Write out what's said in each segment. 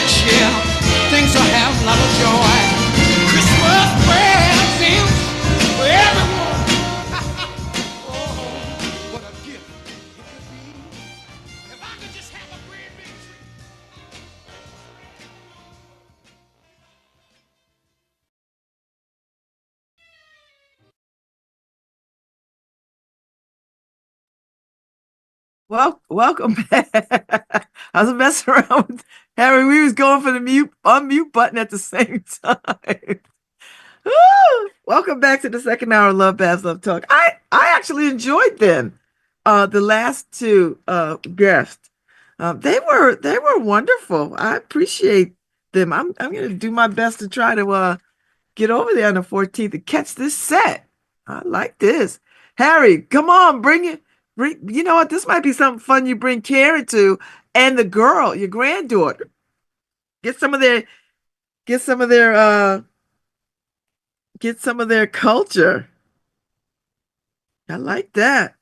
cheer. Things will have a lot of joy. Christmas presents for everyone. Oh, what a gift it could be. If I could just have a great big tree. Well, welcome back. I was messing around with Harry. We was going for the mute unmute button at the same time. Woo! Welcome back to the second hour of Love Babz Love Talk. I actually enjoyed them. The last two guests. They were wonderful. I appreciate them. I'm gonna do my best to try to get over there on the 14th and catch this set. I like this. Harry, come on, bring it. You know what? This might be something fun you bring Karen to and the girl, your granddaughter. Get some of their get some of their get some of their culture. I like that.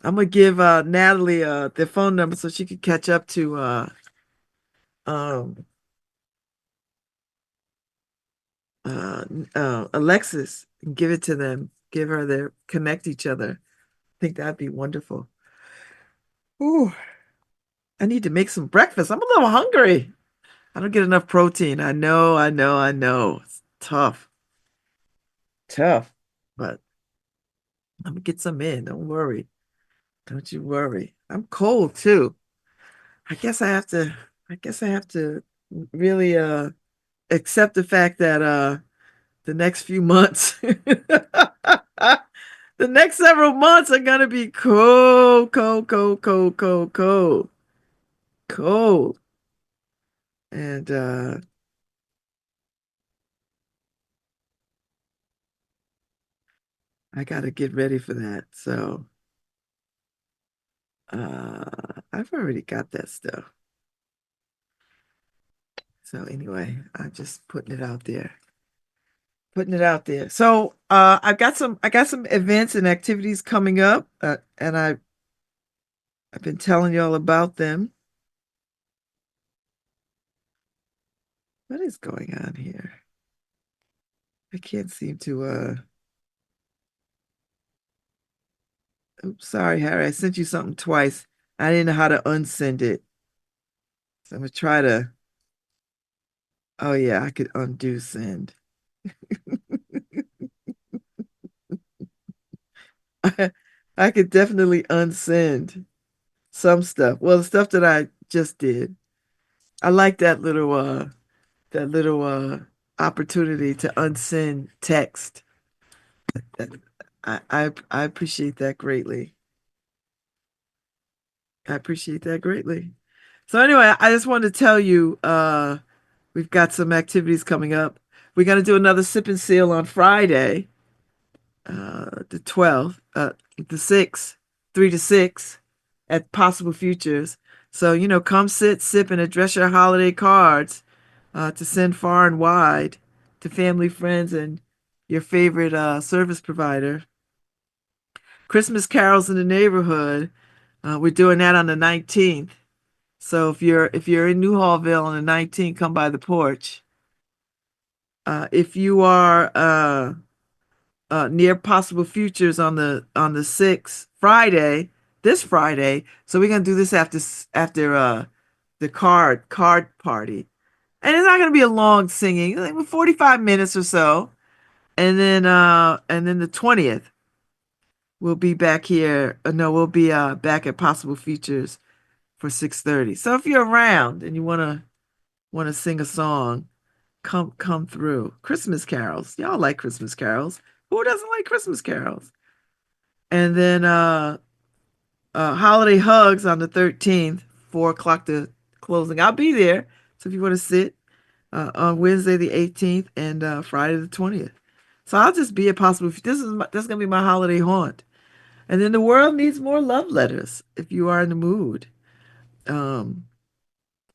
I'm gonna give Natalie their phone number so she can catch up to um uh Alexis and give it to them. Give her their connect each other. I think that'd be wonderful. Ooh, I need to make some breakfast. I'm a little hungry. I don't get enough protein. I know. It's tough. Tough. But I'm gonna get some in. Don't worry. Don't you worry. I'm cold too. I guess I have to really accept the fact that the next few months the next several months are gonna be cold, cold, cold, cold, cold, cold, cold. And I gotta get ready for that. So I've already got that stuff. So anyway, I'm just putting it out there. Putting it out there. So I got some events and activities coming up, and I've been telling y'all about them. What is going on here? I can't seem to oops, sorry, Harry. I sent you something twice. I didn't know how to unsend it. So I'm gonna try to oh yeah, I could undo send. I could definitely unsend some stuff. Well, the stuff that I just did. I like that little opportunity to unsend text. I appreciate that greatly. I appreciate that greatly. So anyway, I just wanted to tell you we've got some activities coming up. We're gonna do another sip and seal on Friday, the 12th, the 6th, 3 to 6 at Possible Futures. So, come sit, sip, and address your holiday cards to send far and wide to family, friends, and your favorite service provider. Christmas carols in the neighborhood. We're doing that on the 19th. So if you're in Newhallville on the 19th, come by the porch. If you are near Possible Futures on the 6th, Friday, this Friday, so we're gonna do this after the card party. And it's not gonna be a long singing, like 45 minutes or so. And then the 20th, we'll be back here. No, we'll be back at Possible Futures for 6:30. So if you're around and you wanna sing a song, come through. Christmas carols. Y'all like Christmas carols. Who doesn't like Christmas carols? And then holiday hugs on the 13th, 4 o'clock to closing. I'll be there. So if you want to sit on Wednesday the 18th and Friday the 20th. So I'll just be a possible. This is gonna be my holiday haunt. And then the world needs more love letters if you are in the mood. Um,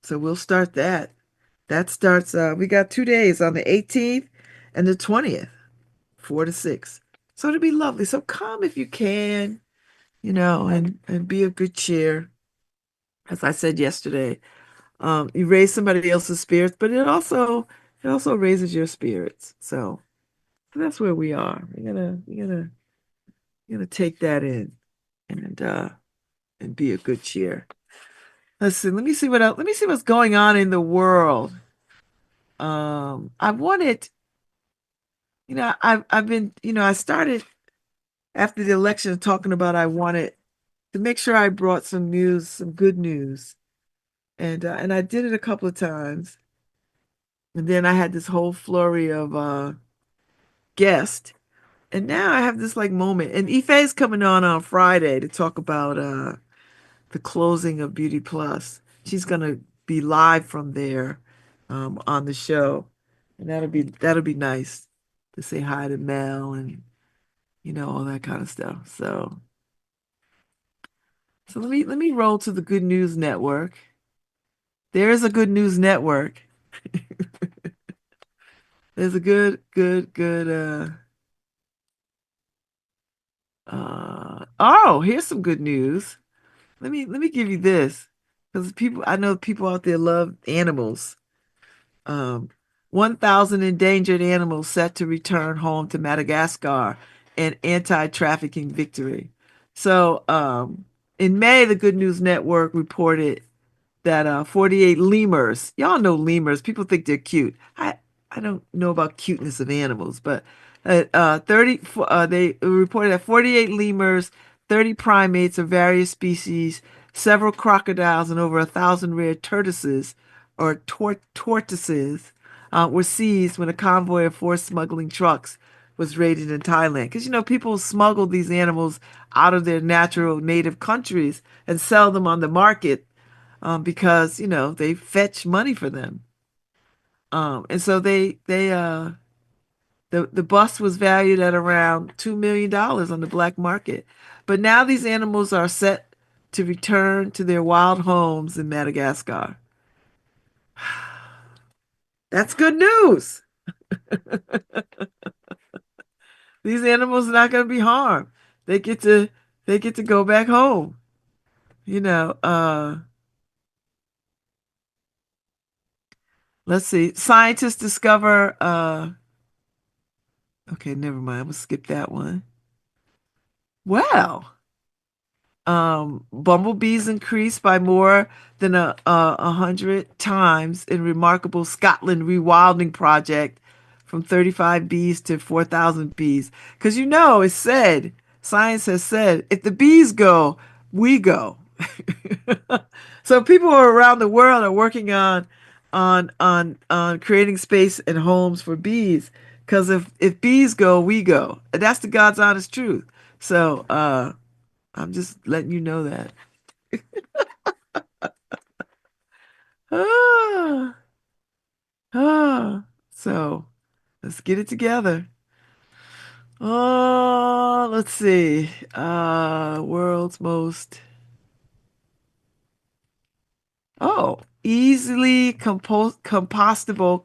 so we'll start that. That starts. We got 2 days on the 18th and the 20th, 4 to 6. So it'll be lovely. So come if you can, and be of good cheer. As I said yesterday, You raise somebody else's spirits, but it also raises your spirits. So that's where we are. We're gonna take that in and be a good cheer. Let's see. Let me see what else. Let me see what's going on in the world. I wanted, I've been, I started after the election talking about I wanted to make sure I brought some news, some good news, and I did it a couple of times, and then I had this whole flurry of guests, and now I have this like moment, and Ife's coming on Friday to talk about the closing of Beauty Plus. She's gonna be live from there on the show, and that'll be nice to say hi to Mel and all that kind of stuff. So let me roll to the Good News Network. There is a Good News Network. There's a good. Here's some good news. Let me give you this because I know people out there love animals. Um, 1,000 endangered animals set to return home to Madagascar in anti-trafficking victory. So, in May, the Good News Network reported that 48 lemurs, y'all know lemurs, people think they're cute. I don't know about cuteness of animals, but 30 they reported that 48 lemurs, 30 primates of various species, several crocodiles, and over 1,000 rare tortoises or tortoises were seized when a convoy of forced smuggling trucks was raided in Thailand. Because people smuggle these animals out of their natural native countries and sell them on the market because they fetch money for them. And so the bus was valued at around $2 million on the black market. But now these animals are set to return to their wild homes in Madagascar. That's good news. These animals are not going to be harmed. They get to they get to go back home. You know, uh let's see. Scientists discover okay, never mind. I'm gonna skip that one. Well, bumblebees increased by more than 100 times in remarkable Scotland rewilding project from 35 bees to 4,000 bees. Because it's said, science has said, if the bees go, we go. So people around the world are working on creating space and homes for bees. Because if bees go, we go. And that's the God's honest truth. So I'm just letting you know that. Ah, so let's get it together. Oh, let's see. World's most easily compostable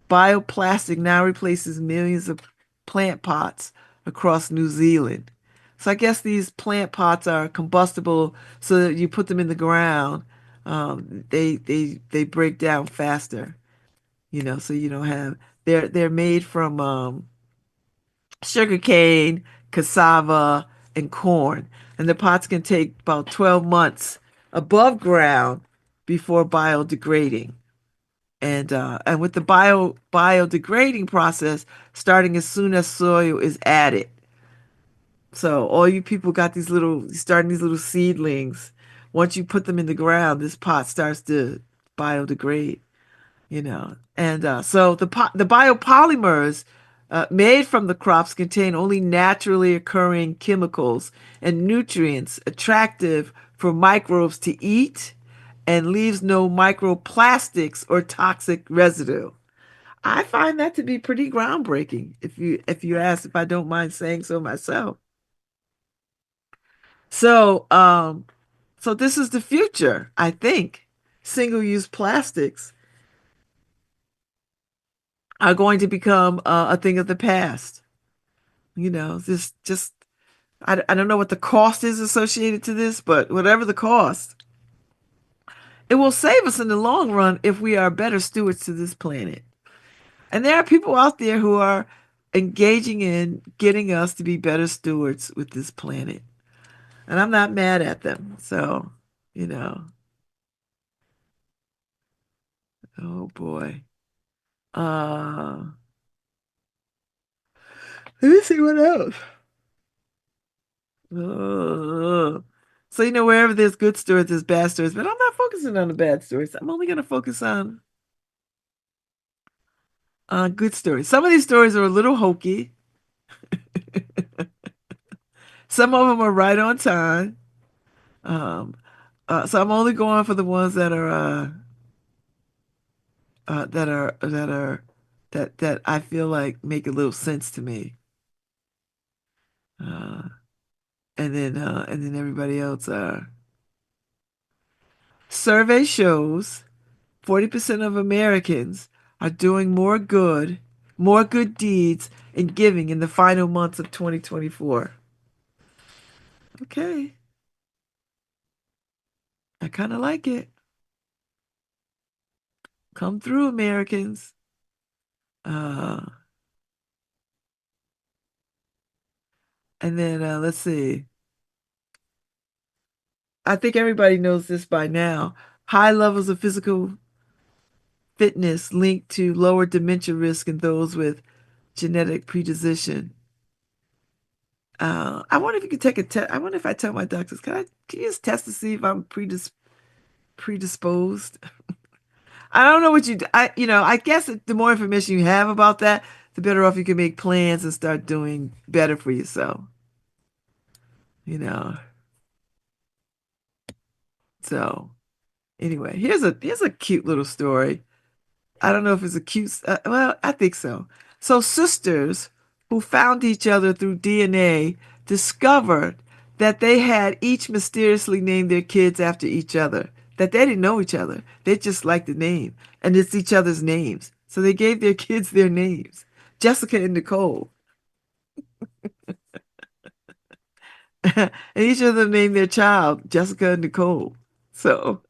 bioplastic now replaces millions of plant pots across New Zealand. So I guess these plant pots are combustible so that you put them in the ground. They break down faster, so you don't have they're made from sugar cane, cassava, and corn. And the pots can take about 12 months above ground before biodegrading. And with the biodegrading process starting as soon as soil is added. So all you people got starting these little seedlings. Once you put them in the ground, this pot starts to biodegrade. And so the biopolymers made from the crops contain only naturally occurring chemicals and nutrients attractive for microbes to eat and leaves no microplastics or toxic residue. I find that to be pretty groundbreaking, if you ask if I don't mind saying so myself. So, so this is the future, I think. Single-use plastics are going to become a thing of the past. Just I don't know what the cost is associated to this, but whatever the cost, It will save us in the long run if we are better stewards to this planet. And there are people out there who are engaging in getting us to be better stewards with this planet. And I'm not mad at them. So, you know, oh boy. Uh, Let me see what else. Uh, so, wherever there's good stories, there's bad stories, but I'm not focusing on the bad stories. I'm only going to focus on good stories. Some of these stories are a little hokey. Some of them are right on time. Um, so I'm only going for the ones that I feel like make a little sense to me. Uh, and then everybody else. Survey shows 40% of Americans are doing more good deeds in giving in the final months of 2024. Okay, I kind of like it. Come through, Americans. Uh, and then let's see. I think everybody knows this by now. High levels of physical fitness linked to lower dementia risk in those with genetic predisposition. I wonder if you could take a test. I wonder if I tell my doctors, can you just test to see if I'm predisposed? I don't know what I guess the more information you have about that, the better off you can make plans and start doing better for yourself. You know. So anyway, here's a cute little story. I don't know if it's a cute, well, I think so. So, sisters who found each other through DNA discovered that they had each mysteriously named their kids after each other, that they didn't know each other. They just liked the name, and it's each other's names. So, they gave their kids their names, Jessica and Nicole. And each of them named their child Jessica and Nicole. So,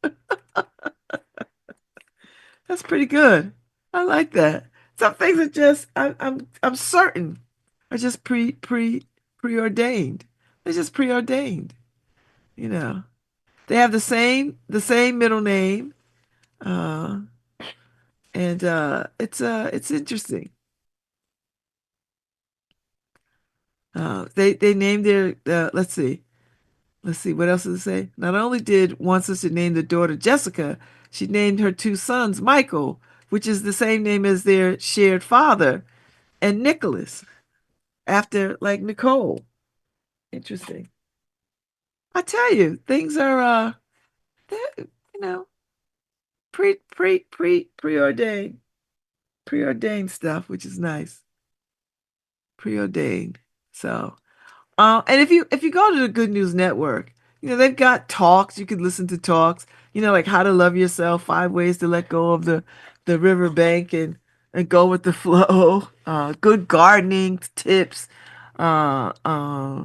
that's pretty good. I like that. Some things are just I'm certain are just preordained. They're just preordained. You know. They have the same middle name. Uh and it's interesting. They named their let's see what else does it say? Not only did one sister name the daughter Jessica, she named her two sons Michael, which is the same name as their shared father, and Nicholas, after like Nicole. Interesting. I tell you, things are they're, you know, preordained, preordained stuff, which is nice. Preordained. So, and if you go to the Good News Network, they've got talks. You could listen to talks. Like how to love yourself, 5 ways to let go of the riverbank and go with the flow. Good gardening tips. Uh, uh,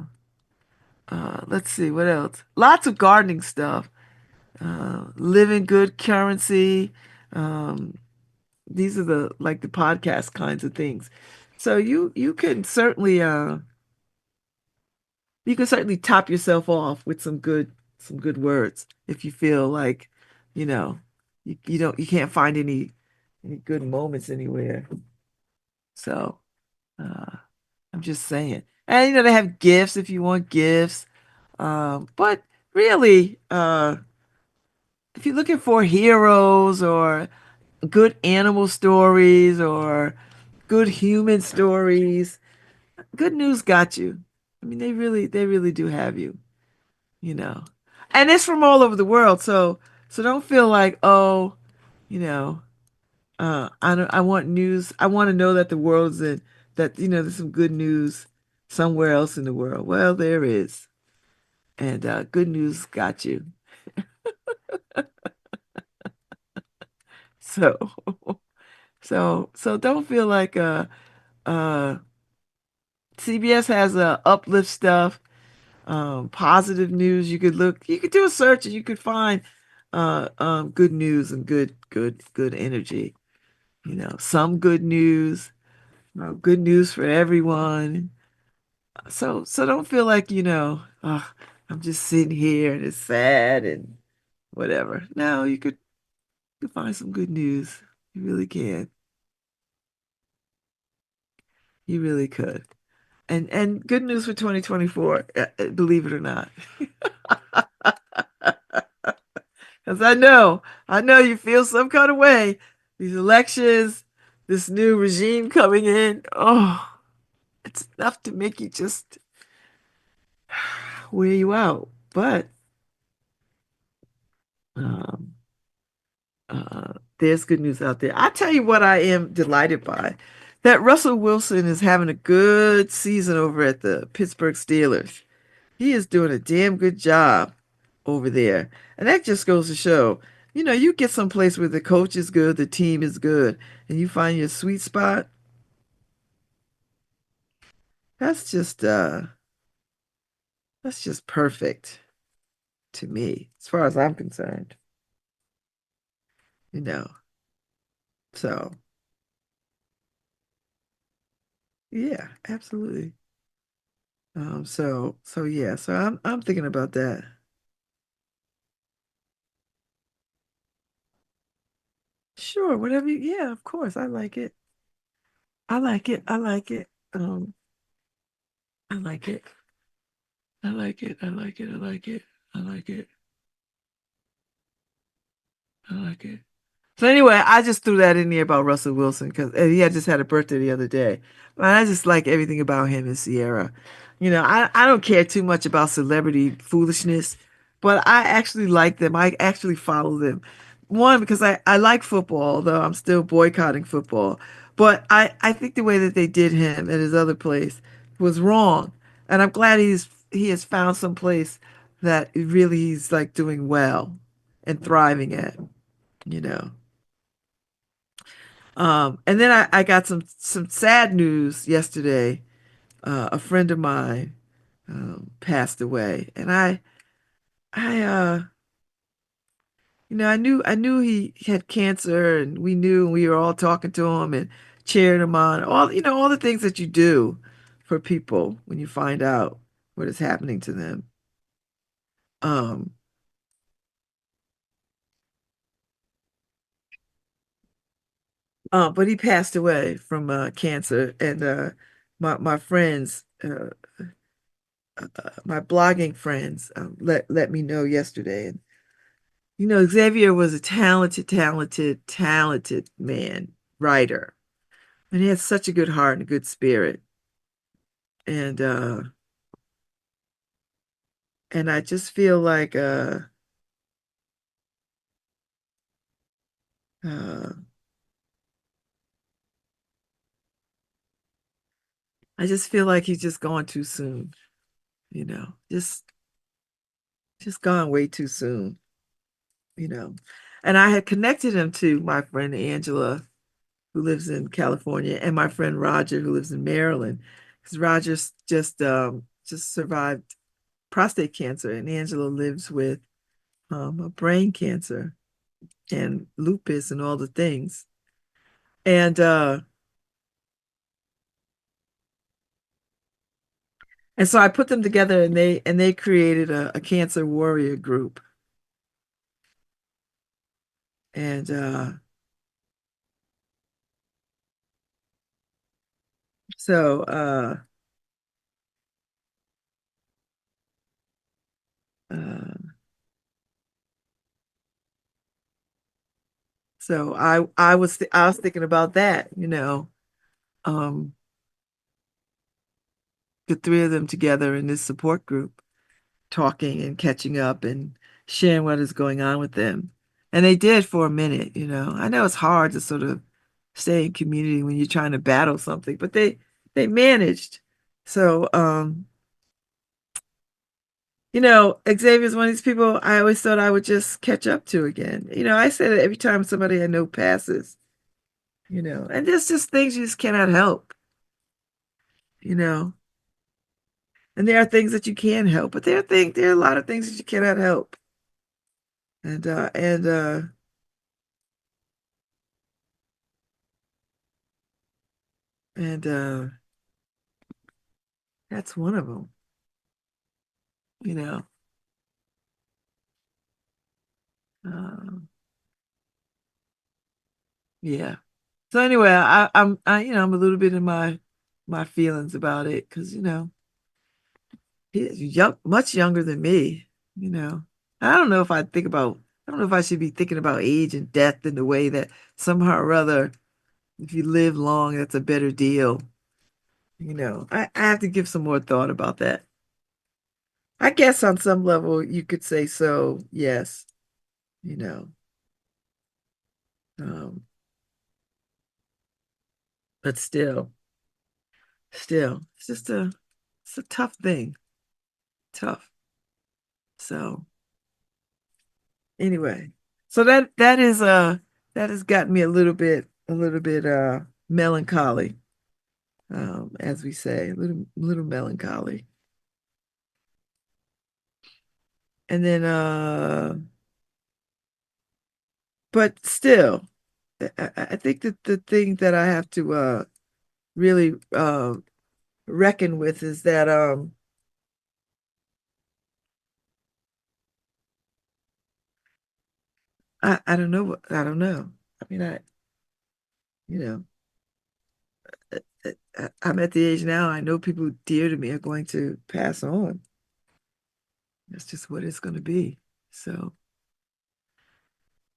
let's see what else. Lots of gardening stuff. Living good currency. Um, these are the podcast kinds of things. So you can certainly top yourself off with some good words if you feel like, you know, you can't find any good moments anywhere. So uh I'm just saying. And they have gifts if you want gifts. But really, if you're looking for heroes or good animal stories or good human stories, Good News got you. I mean, they really do have you, you know. And it's from all over the world, so don't feel like, oh, you know, I want news. I want to know that the world's in that, there's some good news somewhere else in the world. Well, there is. And Good News got you. So so don't feel like uh CBS has uplift stuff, positive news. You could do a search and you could find good news and good energy. Some good news, good news for everyone. So don't feel like, I'm just sitting here and it's sad and whatever. No, you could find some good news. You really can. You really could. And good news for 2024, believe it or not. Because I know you feel some kind of way. These elections, this new regime coming in, oh, it's enough to make you just wear you out. But um, there's good news out there. I tell you what I am delighted by, that Russell Wilson is having a good season over at the Pittsburgh Steelers. He is doing a damn good job over there. And that just goes to show, you get someplace where the coach is good, the team is good, and you find your sweet spot. That's just uh that's just perfect to me, as far as I'm concerned, you know. So, yeah, absolutely. So yeah, so I'm thinking about that. Sure, whatever yeah, of course. I like it. I like it. I like it. I like it. I like it. I like it. I like it. I like it. I like it. So anyway, I just threw that in there about Russell Wilson because he had just had a birthday the other day. But I just like everything about him and Sierra. I don't care too much about celebrity foolishness, but I actually like them. I actually follow them. One, because I like football, although I'm still boycotting football. But I think the way that they did him at his other place was wrong. And I'm glad he has found some place that really he's like doing well and thriving at, you know. And then I got some sad news yesterday. A friend of mine passed away, and I I knew he had cancer, and we were all talking to him and cheering him on. All the things that you do for people when you find out what is happening to them. Um, but he passed away from cancer, and my friends. My blogging friends let me know yesterday. And Xavier was a talented man, writer, and he had such a good heart and a good spirit. And I just feel like uh, I just feel like he's just gone too soon. Just gone way too soon. You know, and I had connected him to my friend Angela, who lives in California, and my friend Roger, who lives in Maryland, because Roger's just survived prostate cancer, and Angela lives with a brain cancer and lupus and all the things. And so I put them together, and they created a cancer warrior group. And so uh, so I was thinking about that, um, the three of them together in this support group, talking and catching up and sharing what is going on with them. And they did for a minute. I know it's hard to sort of stay in community when you're trying to battle something, but they managed. So Xavier's one of these people I always thought I would just catch up to again. I say that every time somebody I know passes, and there's just things you just cannot help, you know. And there are things that you can help, but there are a lot of things that you cannot help. And and that's one of them, you know. Uh, yeah. So anyway, I'm a little bit in my feelings about it because he's young, much younger than me. You know, I don't know if I think about. I don't know if I should be thinking about age and death in the way that somehow or other, if you live long, that's a better deal. I have to give some more thought about that. I guess on some level you could say so, yes, you know. Um, but still, it's a tough thing. Tough. So anyway, so that has gotten me a little bit melancholy, as we say, a little melancholy. And then but still, I think that the thing that I have to really reckon with is that I don't know I don't know. I mean you know I'm at the age now I know people dear to me are going to pass on. That's just what it's going to be. So,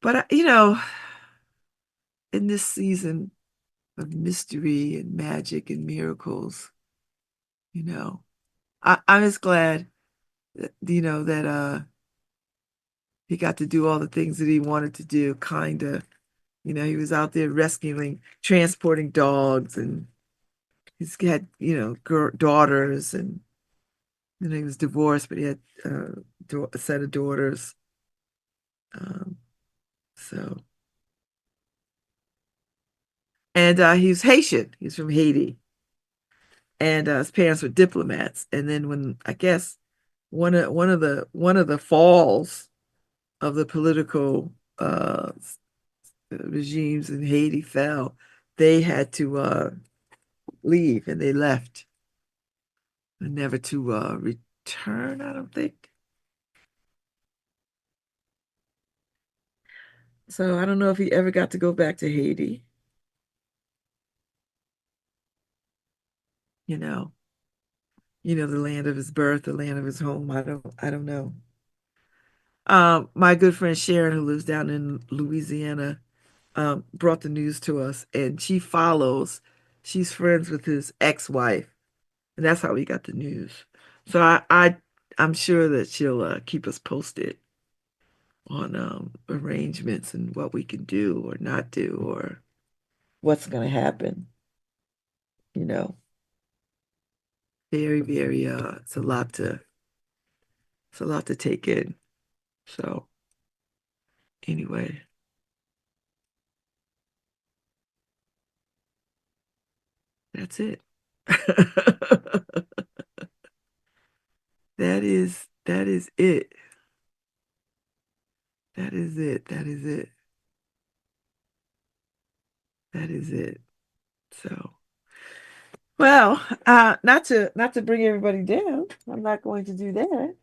but in this season of mystery and magic and miracles, you know, I'm just glad that, that he got to do all the things that he wanted to do, kind of. He was out there rescuing, transporting dogs, and he's had, daughters, and he was divorced, but he had a set of daughters. Um, so, and he's Haitian. He's from Haiti, and his parents were diplomats. And then when I guess one of the falls of the political regimes in Haiti fell, they had to leave, and they left, and never to return, I don't think. So I don't know if he ever got to go back to Haiti, you know, the land of his birth, the land of his home. I don't know. My good friend Sharon, who lives down in Louisiana, brought the news to us, and she's friends with his ex-wife, and that's how we got the news. So I'm sure that she'll keep us posted on arrangements and what we can do or not do or what's going to happen. You know, very, very, it's a lot to take in. So anyway, that's it. That is it. That is it. That is it. That is it. So, well, not to bring everybody down. I'm not going to do that.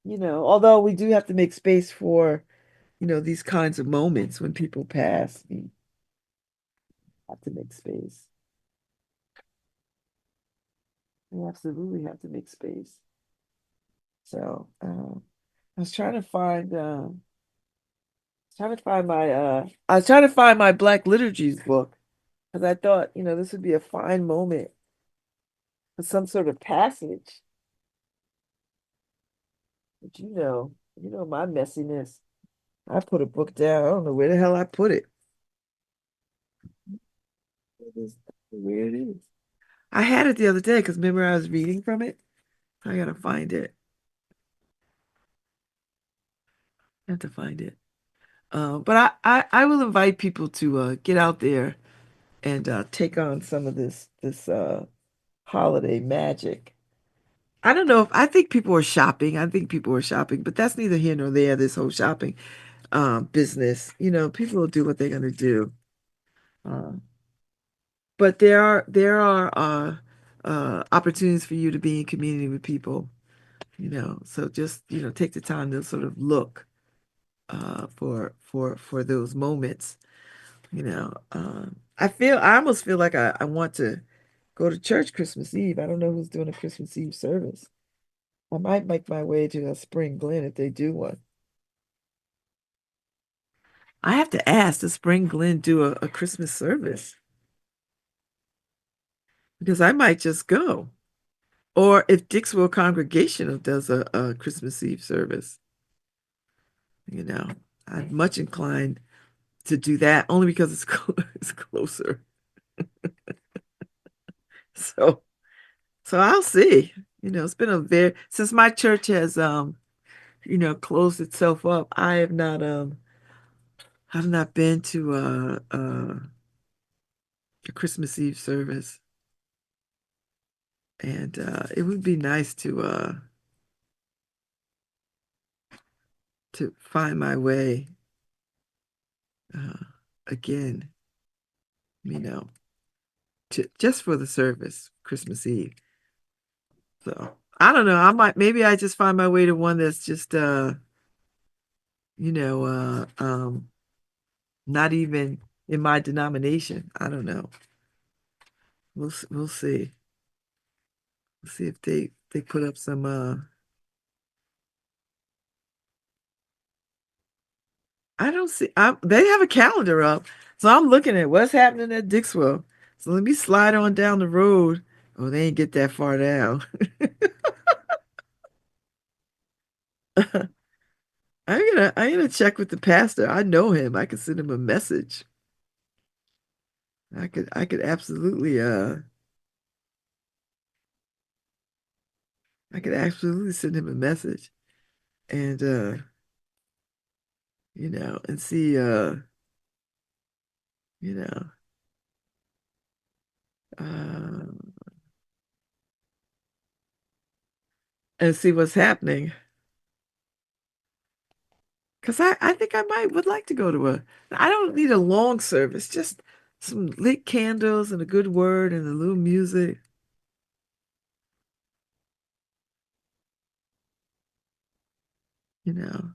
Although we do have to make space for, these kinds of moments when people pass. We have to make space. We absolutely have to make space. So, I was trying to find my Black Liturgies book because I thought, this would be a fine moment for some sort of passage. But my messiness. I put a book down. I don't know where the hell I put it. It is where it is. I had it the other day because remember I was reading from it. I gotta find it. I have to find it. But I will invite people to get out there and take on some of this holiday magic. I don't know if I think people are shopping. I think people are shopping, but that's neither here nor there, this whole shopping. business. People will do what they're going to do. Uh, but there are opportunities for you to be in community with people. So just take the time to sort of look for those moments. I almost feel like I want to go to church Christmas Eve. I don't know who's doing a Christmas Eve service. I might make my way to a Spring Glen if they do one. I have to ask, does Spring Glen do a Christmas service? Because I might just go. Or if Dixwell Congregational does a Christmas Eve service, you know, I'm much inclined to do that only because it's closer. So so I'll see. It's been a very since my church has closed itself up. I have not been to a Christmas Eve service, and it would be nice to find my way uh, again, you know, to just for the service, Christmas Eve. So I don't know. Maybe I just find my way to one that's just you know, not even in my denomination. I don't know. We'll see. We'll see if they put up some I don't see they have a calendar up. So I'm looking at what's happening at Dixwell. So let me slide on down the road. Oh, they ain't get that far down. I'm gonna check with the pastor. I know him. I could send him a message. I could absolutely send him a message and and see you know uh and see what's happening. Because I think I might would like to go to I don't need a long service, just some lit candles and a good word and a little music, you know.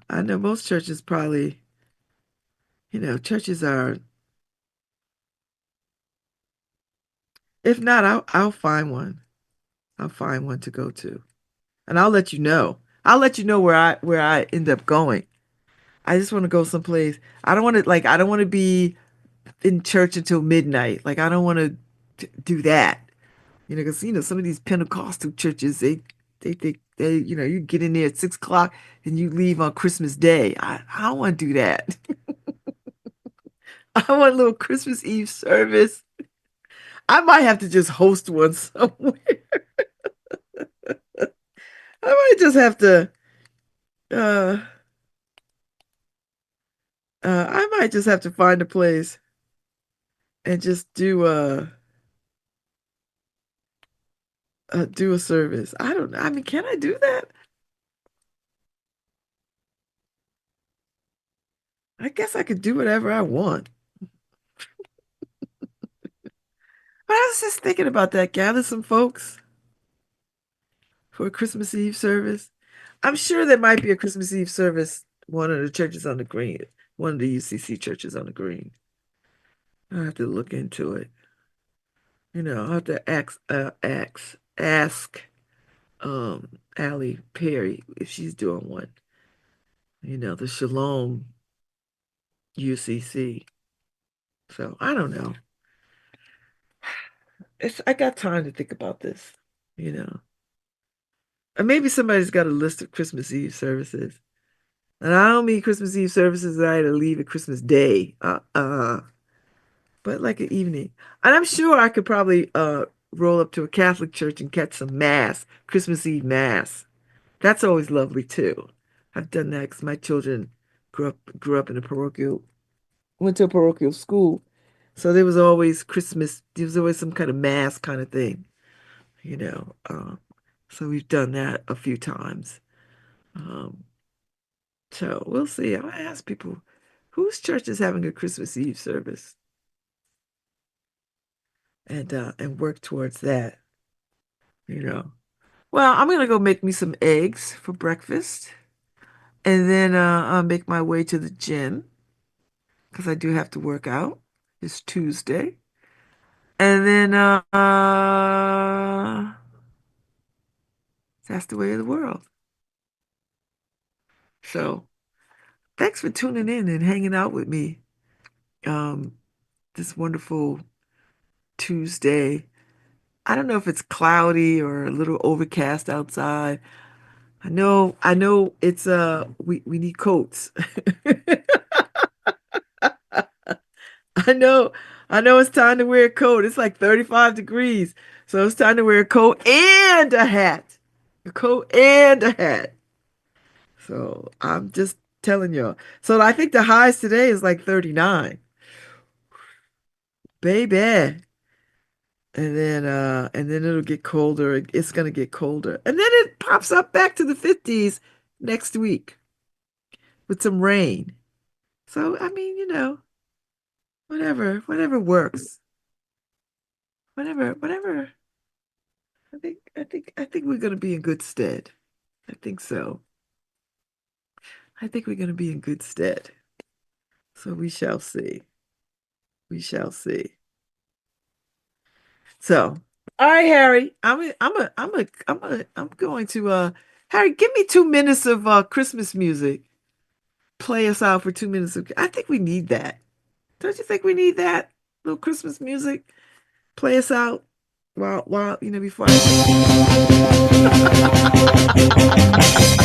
I know most churches probably, churches are, if not, I'll find one. I'll find one to go to. And I'll let you know. I'll let you know where I end up going. I just want to go someplace. I don't want to be in church until midnight. Like I don't want to do that. Because some of these Pentecostal churches, they think you get in there at 6 o'clock and you leave on Christmas Day. I don't want to do that. I want a little Christmas Eve service. I might have to just host one somewhere. I might just have to uh I might just have to find a place and just do a service. I don't know. I mean, can I do that? I guess I could do whatever I want. But I was just thinking about that. Gather some folks for a Christmas Eve service. I'm sure there might be a Christmas Eve service, one of the churches on the green, one of the UCC churches on the green. I have to look into it. I have to ask Allie Perry if she's doing one. The Shalom UCC. So I don't know. I got time to think about this, you know. And maybe somebody's got a list of Christmas Eve services. And I don't mean Christmas Eve services that I had to leave at Christmas Day. But like an evening. And I'm sure I could probably roll up to a Catholic church and catch some mass, Christmas Eve mass. That's always lovely too. I've done that because my children grew up in a parochial, went to a parochial school. So there was always some kind of mass kind of thing, you know. So we've done that a few times. Um, so we'll see. I'll ask people whose church is having a Christmas Eve service and work towards that, you know. Well, I'm gonna go make me some eggs for breakfast, and then I'll make my way to the gym because I do have to work out. It's Tuesday, and then that's the way of the world. So thanks for tuning in and hanging out with me um, this wonderful Tuesday. I don't know if it's cloudy or a little overcast outside. I know it's we need coats. I know I know it's time to wear a coat. It's like 35 degrees. So it's time to wear a coat and a hat. A coat and a hat. So I'm just telling y'all. So I think the highs today is like 39. Baby. And then it'll get colder. It's gonna get colder. And then it pops up back to the 50s next week with some rain. So I mean, whatever works. Whatever. I think we're gonna be in good stead. I think so. I think we're gonna be in good stead. So we shall see. We shall see. So, all right, Harry. I'm going to Harry, give me 2 minutes of Christmas music. Play us out for 2 minutes of I think we need that. Don't you think we need that? Little Christmas music. Play us out while before I